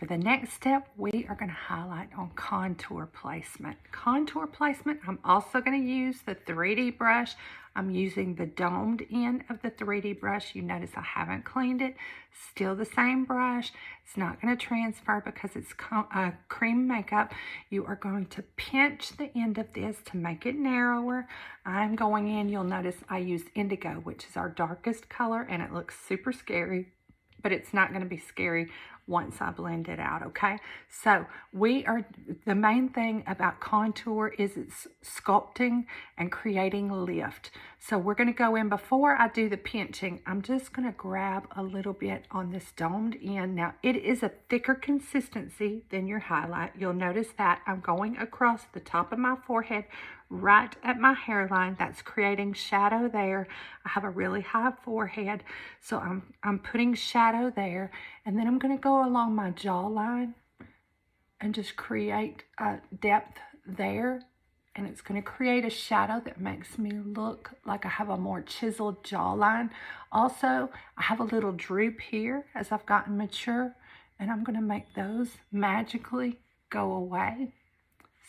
the next step, we are going to highlight on contour placement. Contour placement, I'm also going to use the 3D brush. I'm using the domed end of the 3D brush. You notice I haven't cleaned it. Still the same brush. It's not going to transfer because it's cream makeup. You are going to pinch the end of this to make it narrower. I'm going in, you'll notice I used indigo, which is our darkest color, and it looks super scary, but it's not going to be scary once I blend it out, okay? So the main thing about contour is it's sculpting and creating lift. So we're gonna go in, before I do the pinching, I'm just gonna grab a little bit on this domed end. Now, it is a thicker consistency than your highlight. You'll notice that I'm going across the top of my forehead, right at my hairline. That's creating shadow there. I have a really high forehead, so I'm putting shadow there, and then I'm going to go along my jawline and just create a depth there, and it's going to create a shadow that makes me look like I have a more chiseled jawline. Also, I have a little droop here as I've gotten mature, and I'm going to make those magically go away.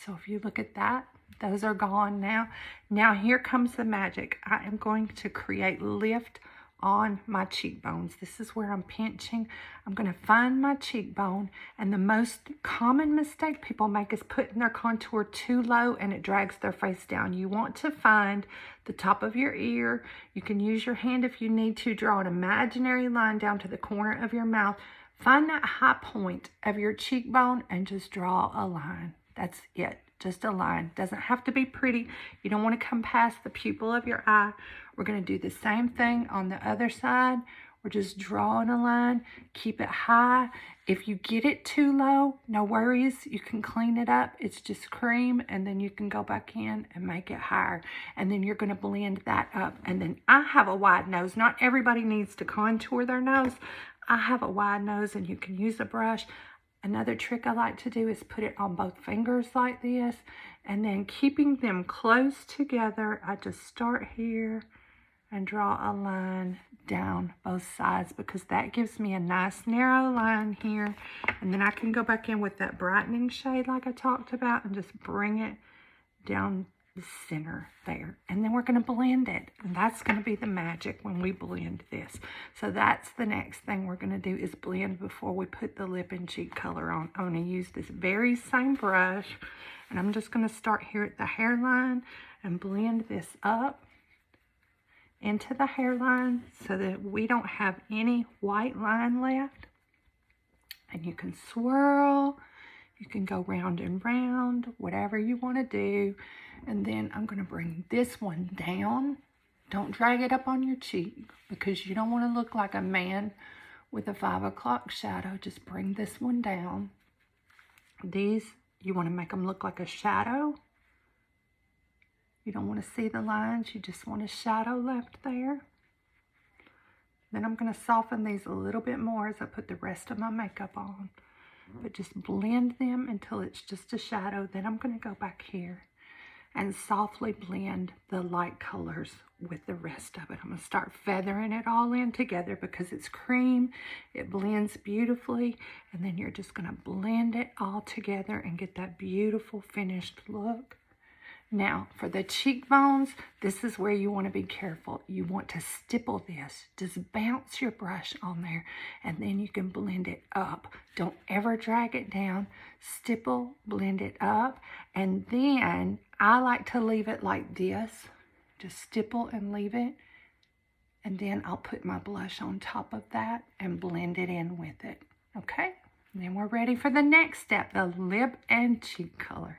So if you look at that, those are gone now. Now here comes the magic. I am going to create lift on my cheekbones. This is where I'm pinching. I'm going to find my cheekbone, and the most common mistake people make is putting their contour too low and it drags their face down. You want to find the top of your ear. You can use your hand if you need to. Draw an imaginary line down to the corner of your mouth. Find that high point of your cheekbone and just draw a line. That's it. Just a line. Doesn't have to be pretty. You don't want to come past the pupil of your eye. We're going to do the same thing on the other side. We're just drawing a line. Keep it high. If you get it too low, no worries. You can clean it up. It's just cream, and then you can go back in and make it higher. And then you're going to blend that up. And then I have a wide nose. Not everybody needs to contour their nose. I have a wide nose, and you can use a brush. Another trick I like to do is put it on both fingers like this, and then keeping them close together, I just start here and draw a line down both sides, because that gives me a nice narrow line here. And then I can go back in with that brightening shade like I talked about and just bring it down the center there. And then we're going to blend it, and that's going to be the magic when we blend this. So that's the next thing we're going to do, is blend before we put the lip and cheek color on. I'm going to use this very same brush, and I'm just going to start here at the hairline and blend this up into the hairline so that we don't have any white line left. And you can swirl, you can go round and round, whatever you want to do. And then I'm going to bring this one down. Don't drag it up on your cheek, because you don't want to look like a man with a 5 o'clock shadow. Just bring this one down. These, you want to make them look like a shadow. You don't want to see the lines. You just want a shadow left there. Then I'm going to soften these a little bit more as I put the rest of my makeup on. But just blend them until it's just a shadow. Then I'm going to go back here and softly blend the light colors with the rest of it. I'm going to start feathering it all in together because it's cream. It blends beautifully. And then you're just going to blend it all together and get that beautiful finished look. Now, for the cheekbones, this is where you want to be careful. You want to stipple this. Just bounce your brush on there, and then you can blend it up. Don't ever drag it down. Stipple, blend it up, and then I like to leave it like this. Just stipple and leave it, and then I'll put my blush on top of that and blend it in with it. Okay? And then we're ready for the next step, the lip and cheek color.